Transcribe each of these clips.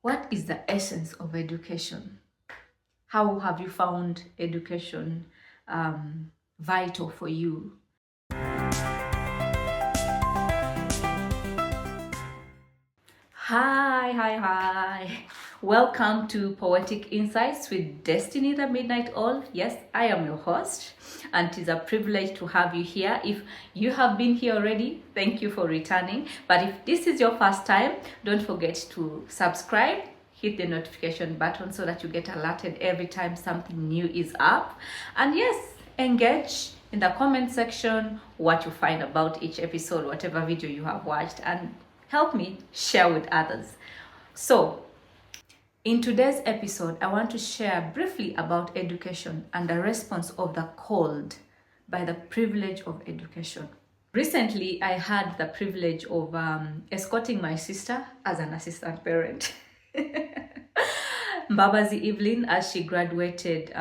What is the essence of education? How have you found education vital for you? Hi. Welcome to Poetic Insights with Destiny the Midnight Owl. Yes, I am your host, and it is a privilege to have you here. If you have been here already, thank you for returning. But if this is your first time, don't forget to subscribe, hit the notification button so that you get alerted every time something new is up. And yes, engage in the comment section what you find about each episode, whatever video you have watched, and help me share with others. So, in today's episode, I want to share briefly about education and the response of the called by the privilege of education. Recently, I had the privilege of escorting my sister as an assistant parent. Mbabazi Evelyn, as she graduated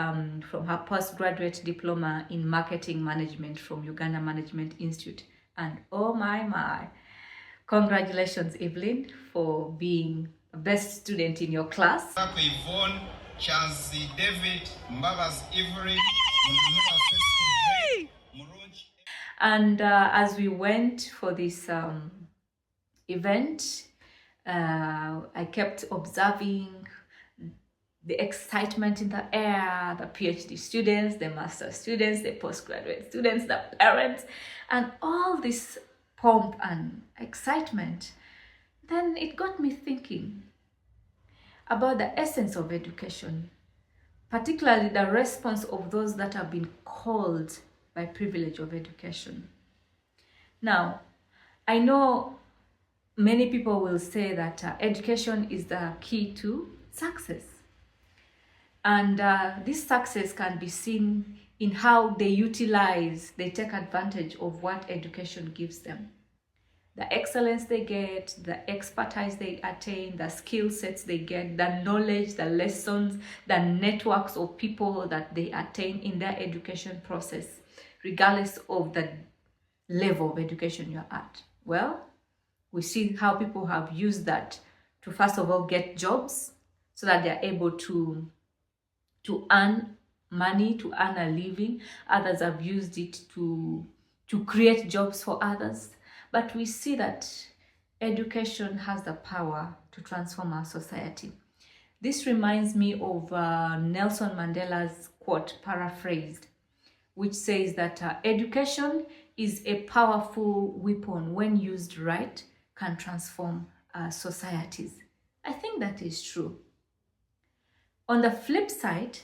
from her postgraduate diploma in marketing management from Uganda Management Institute. And oh my, congratulations, Evelyn, for being the best student in your class. Yvonne, Chazi David, Mbabazi Evelyn, and as we went for this event, I kept observing the excitement in the air, the PhD students, the master students, the postgraduate students, the parents, and all this pomp and excitement. Then it got me thinking about the essence of education, particularly the response of those that have been called by privilege of education. Now, I know many people will say that education is the key to success. And this success can be seen in how they take advantage of what education gives them. The excellence they get, the expertise they attain, the skill sets they get, the knowledge, the lessons, the networks of people that they attain in their education process, regardless of the level of education you're at. Well, we see how people have used that to first of all get jobs so that they're able to earn money, to earn a living. Others have used it to create jobs for others. But we see that education has the power to transform our society. This reminds me of Nelson Mandela's quote, paraphrased, which says that education is a powerful weapon when used right, can transform societies. I think that is true. On the flip side,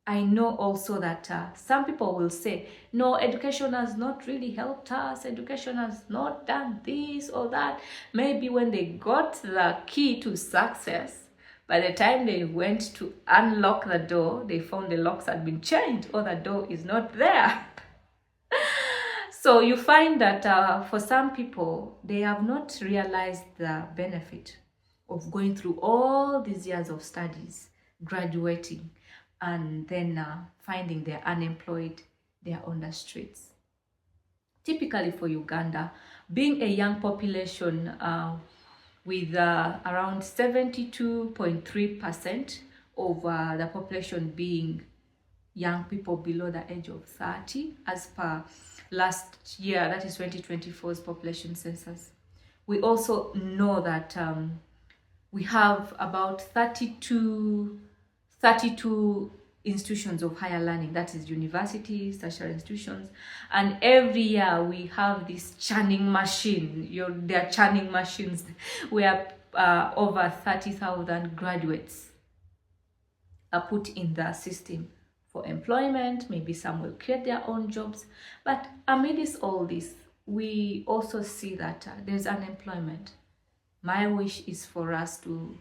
I know also that some people will say, no, education has not really helped us. Education has not done this or that. Maybe when they got the key to success, by the time they went to unlock the door, they found the locks had been changed or the door is not there. So you find that for some people, they have not realized the benefit of going through all these years of studies, graduating, and then finding they're unemployed, they're on the streets. Typically for Uganda, being a young population with around 72.3% of the population being young people below the age of 30, as per last year, that is 2024's population census. We also know that we have about 32 institutions of higher learning, that is universities, tertiary institutions, and every year we have this churning machine. They are churning machines where over 30,000 graduates are put in the system for employment. Maybe some will create their own jobs, but amidst all this, we also see that there's unemployment. My wish is for us to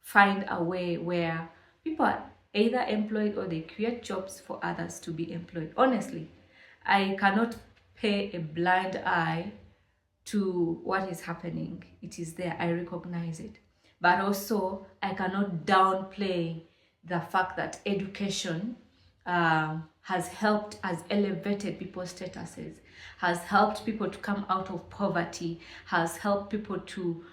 find a way where people are either employed or they create jobs for others to be employed. Honestly, I cannot pay a blind eye to what is happening. It is there, I recognize it. But also, I cannot downplay the fact that education has elevated people's statuses, has helped people to come out of poverty, has helped people to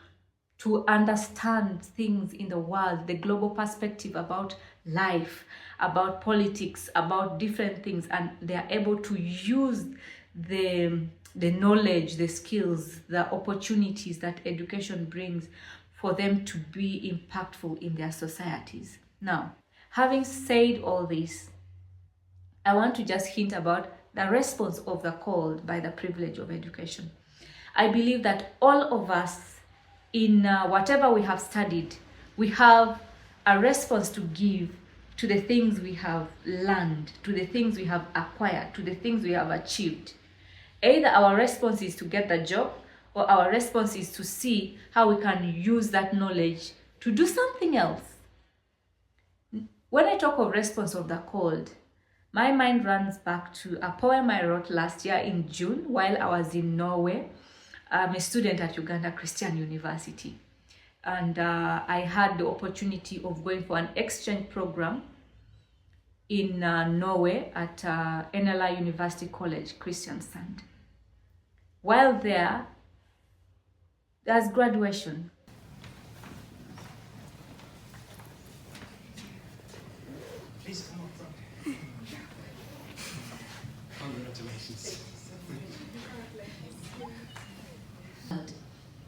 to understand things in the world, the global perspective about life, about politics, about different things, and they are able to use the knowledge, the skills, the opportunities that education brings for them to be impactful in their societies. Now, having said all this, I want to just hint about the response of the called by the privilege of education. I believe that all of us, in whatever we have studied, we have a response to give to the things we have learned, to the things we have acquired, to the things we have achieved. Either our response is to get the job, or our response is to see how we can use that knowledge to do something else. When I talk of response of the called, my mind runs back to a poem I wrote last year in June while I was in Norway. I'm a student at Uganda Christian University, and I had the opportunity of going for an exchange program in Norway at NLI University College, Kristiansand. While there's graduation. Please come up front. Congratulations.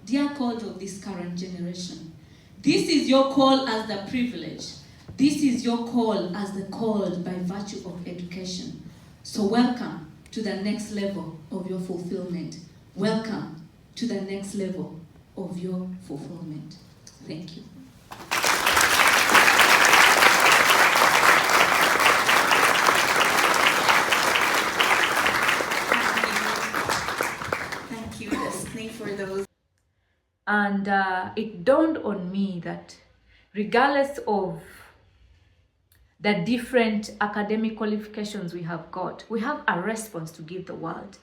Dear called of this current generation, this is your call as the privilege. This is your call as the called by virtue of education. So welcome to the next level of your fulfillment. Welcome to the next level of your fulfillment. Thank you. Thank you, Destiny, for those. And it dawned on me that regardless of the different academic qualifications we have got, we have a response to give the world.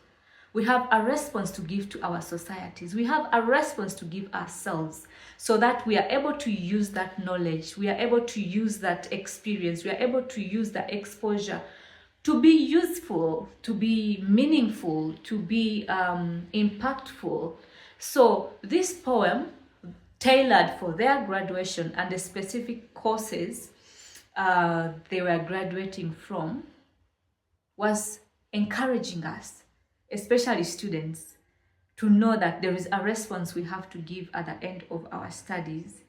We have a response to give to our societies. We have a response to give ourselves so that we are able to use that knowledge. We are able to use that experience. We are able to use that exposure to be useful, to be meaningful, to be impactful. So this poem, tailored for their graduation and the specific courses they were graduating from, was encouraging us, especially students, to know that there is a response we have to give at the end of our studies,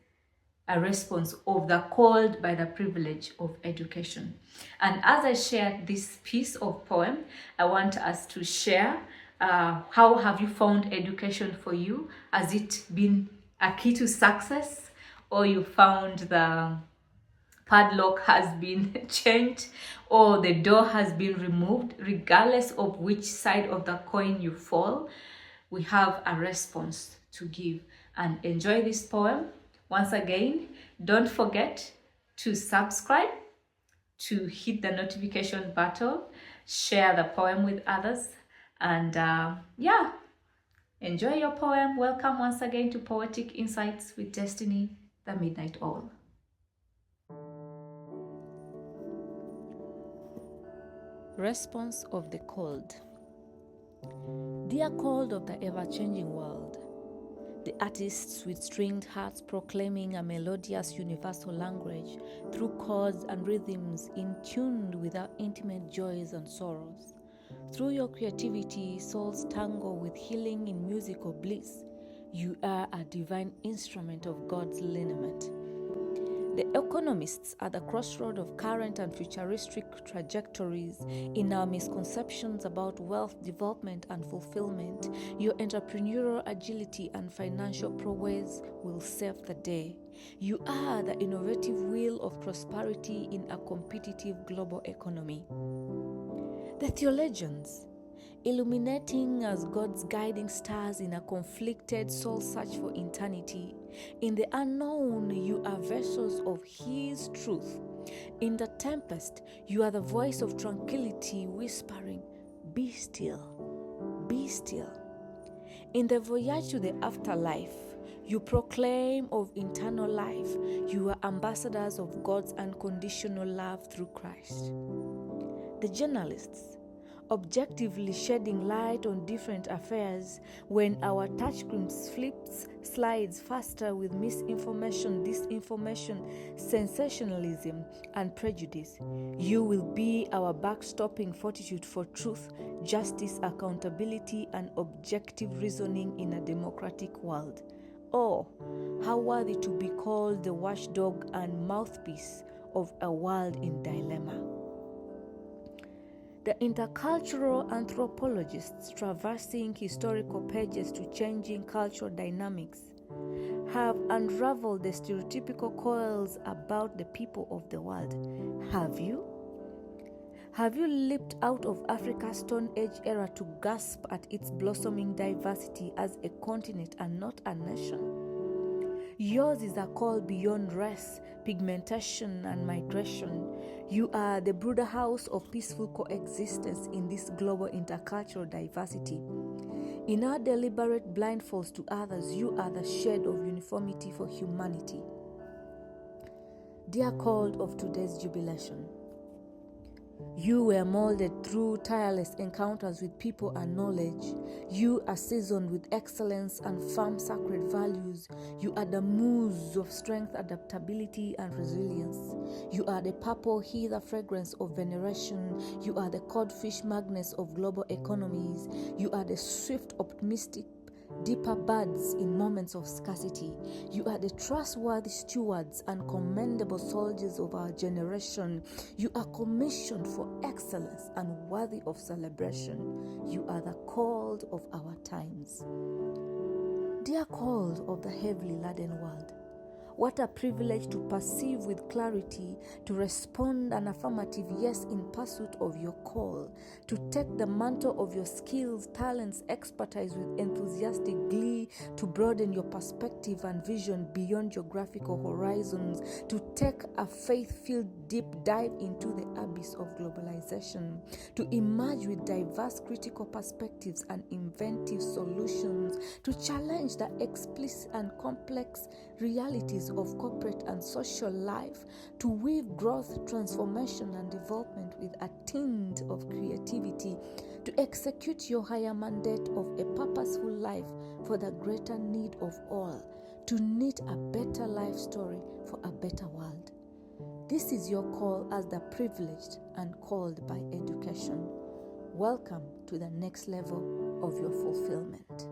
a response of the called by the privilege of education. And as I shared this piece of poem, I want us to share how have you found education for you? Has it been a key to success, or you found the padlock has been changed, or the door has been removed? Regardless of which side of the coin you fall, we have a response to give. And enjoy this poem. Once again, don't forget to subscribe, to hit the notification button, share the poem with others, and enjoy your poem. Welcome once again to Poetic Insights with Destiny, the Midnight Owl. Response of the called. Dear called of the ever-changing world, the artists with stringed hearts proclaiming a melodious universal language through chords and rhythms in tune with our intimate joys and sorrows. Through your creativity, souls tangle with healing in musical bliss. You are a divine instrument of God's lineament. The economists are the crossroad of current and futuristic trajectories in our misconceptions about wealth, development, and fulfillment. Your entrepreneurial agility and financial prowess will save the day. You are the innovative wheel of prosperity in a competitive global economy. The theologians, illuminating as God's guiding stars in a conflicted soul search for eternity. In the unknown, you are vessels of His truth. In the tempest, you are the voice of tranquility whispering, "Be still, be still." In the voyage to the afterlife, you proclaim of eternal life. You are ambassadors of God's unconditional love through Christ. The journalists, objectively shedding light on different affairs when our touchscreen flips slides faster with misinformation, disinformation, sensationalism, and prejudice. You will be our backstopping fortitude for truth, justice, accountability, and objective reasoning in a democratic world. Oh, how worthy to be called the watchdog and mouthpiece of a world in dilemma. The intercultural anthropologists traversing historical pages to changing cultural dynamics have unraveled the stereotypical coils about the people of the world. Have you? Have you leaped out of Africa's Stone Age era to gasp at its blossoming diversity as a continent and not a nation? Yours is a call beyond race, pigmentation, and migration. You are the brooder house of peaceful coexistence in this global intercultural diversity. In our deliberate blindfolds to others, you are the shade of uniformity for humanity. Dear called of today's jubilation, you were molded through tireless encounters with people and knowledge. You are seasoned with excellence and firm sacred values. You are the muse of strength, adaptability, and resilience. You are the purple heather fragrance of veneration. You are the codfish magnets of global economies. You are the swift, optimistic, deeper buds in moments of scarcity. You are the trustworthy stewards and commendable soldiers of our generation. You are commissioned for excellence and worthy of celebration. You are the called of our times. Dear called of the heavily laden world, what a privilege to perceive with clarity, to respond an affirmative yes in pursuit of your call, to take the mantle of your skills, talents, expertise with enthusiastic glee, to broaden your perspective and vision beyond geographical horizons, to take a faith-filled deep dive into the abyss of globalization, to emerge with diverse critical perspectives and inventive solutions, to challenge the explicit and complex realities of corporate and social life, to weave growth, transformation, and development with a tint of creativity, to execute your higher mandate of a purposeful life for the greater need of all, to knit a better life story for a better world. This is your call as the privileged and called by education. Welcome to the next level of your fulfillment.